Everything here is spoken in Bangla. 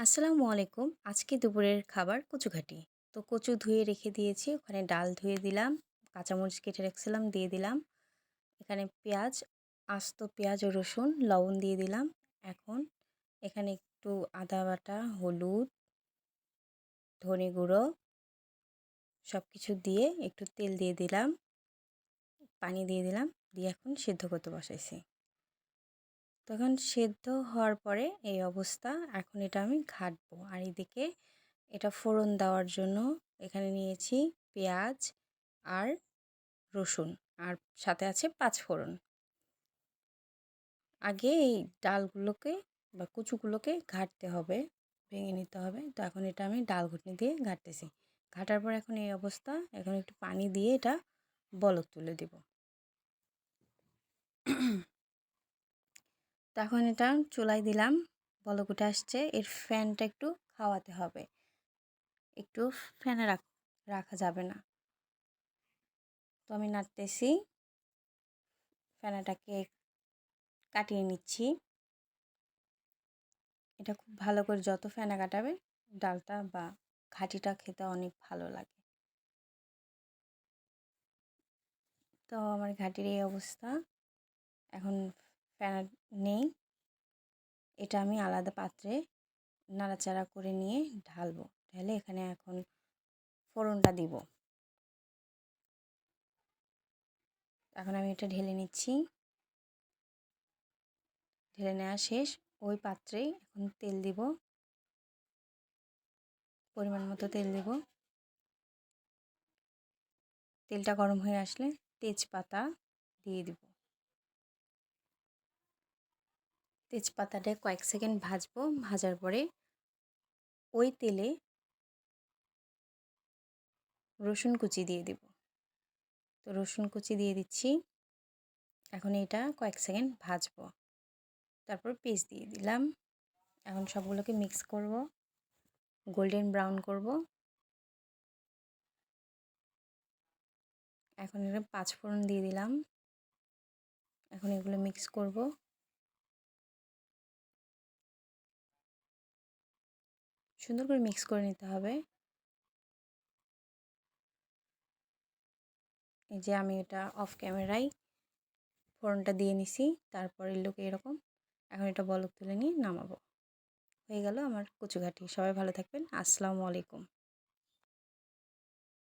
আসসালামু আলাইকুম। আজকে দুপুরের খাবার কচুঘাটি। তো কচু ধুয়ে রেখে দিয়েছি, ওখানে ডাল ধুয়ে দিলাম, কাঁচামরিচ কেটে রাখছিলাম দিয়ে দিলাম। এখানে পেঁয়াজ, আস্ত পেঁয়াজ ও রসুন, লবণ দিয়ে দিলাম। এখন এখানে একটু আদা বাটা, হলুদ, ধনে গুঁড়ো সব কিছু দিয়ে একটু তেল দিয়ে দিলাম, পানি দিয়ে দিলাম, দিয়ে এখন সিদ্ধ করতে বসাইছি। তখন সেদ্ধ হওয়ার পরে এই অবস্থা। এখন এটা আমি ঘাঁটবো। আর এদিকে এটা ফোড়ন দেওয়ার জন্য এখানে নিয়েছি পেঁয়াজ আর রসুন, আর সাথে আছে পাঁচ ফোড়ন। আগে এই ডালগুলোকে বা কচুগুলোকে ঘাঁটতে হবে, ভেঙে নিতে হবে। তো এখন এটা আমি ডাল ঘুটনি দিয়ে ঘাঁটতেছি। ঘাটার পর এখন এই অবস্থা। এখন একটু পানি দিয়ে এটা বলক তুলে দেব। তখন এটা চুলায় দিলাম, বলক উঠে আসছে। এর ফ্যানটা একটু খাওয়াতে হবে, একটু ফ্যানে রাখা যাবে না। তো আমি নাড়তেছি, ফেনাটাকে কাটিয়ে নিচ্ছি। এটা খুব ভালো করে যত ফেনা কাটাবে ডালটা বা ঘাটিটা খেতে অনেক ভালো লাগে। তো আমার ঘাটির এই অবস্থা। এখন ফেনা নেই, এটা আমি আলাদা পাত্রে নাড়াচাড়া করে নিয়ে ঢালবো। ঢেলে এখানে এখন ফোড়নটা দিব। এখন আমি এটা ঢেলে নিচ্ছি। ঢেলে নেওয়া শেষ। ওই পাত্রেই এখন তেল দিব, পরিমাণ মতো তেল দিব। তেলটা গরম হয়ে আসলে তেজপাতা দিয়ে দিব। তেজপাতাটা কয়েক সেকেন্ড ভাজবো। ভাজার পরে ওই তেলে রসুন কুচি দিয়ে দিব। তো রসুন কুচি দিয়ে দিচ্ছি। এখন এটা কয়েক সেকেন্ড ভাজবো, তারপর পেস্ট দিয়ে দিলাম। এখন সবগুলোকে মিক্স করব, গোল্ডেন ব্রাউন করব। এখন এটা পাঁচ ফোড়ন দিয়ে দিলাম। এখন এগুলো মিক্স করব। সুন্দর করে মিক্স করে নিতে হবে। এই যে আমি এটা অফ ক্যামেরায় ফোড়নটা দিয়ে নিছি, তারপরে লোকে এরকম। এখন এটা বলক তুলে নিয়ে নামাবো। হয়ে গেল আমার কচুঘাটি। সবাই ভালো থাকবেন। আসসালামু আলাইকুম।